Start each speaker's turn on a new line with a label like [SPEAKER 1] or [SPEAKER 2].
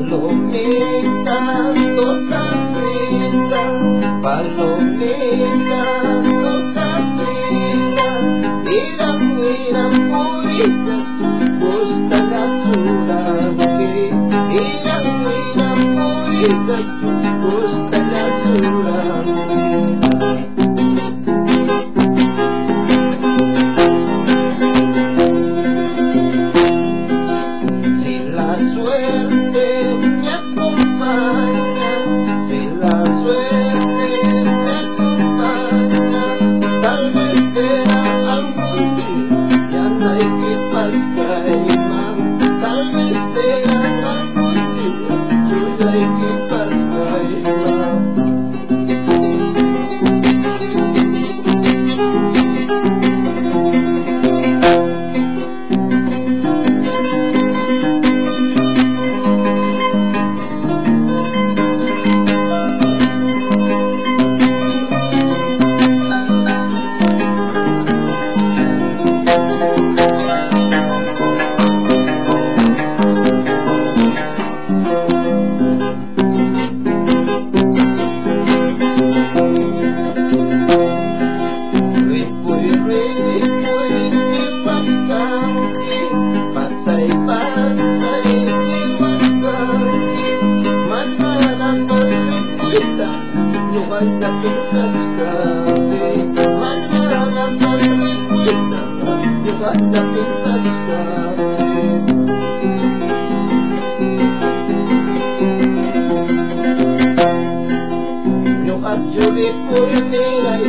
[SPEAKER 1] Palomita, tocasita, palomita, tocasita, mira, mira, purita, gusta la suraki, mira, mira, purita, gusta la suraki. Si la suerte me acompaña, si la suerte me acompaña, tal vez será algún día, ya no hay que pascar, tal vez será algún día, ya hay que pascar. Dapat subscribe, manana pag-requita, dapat subscribe. Yung at Julie po yung nilay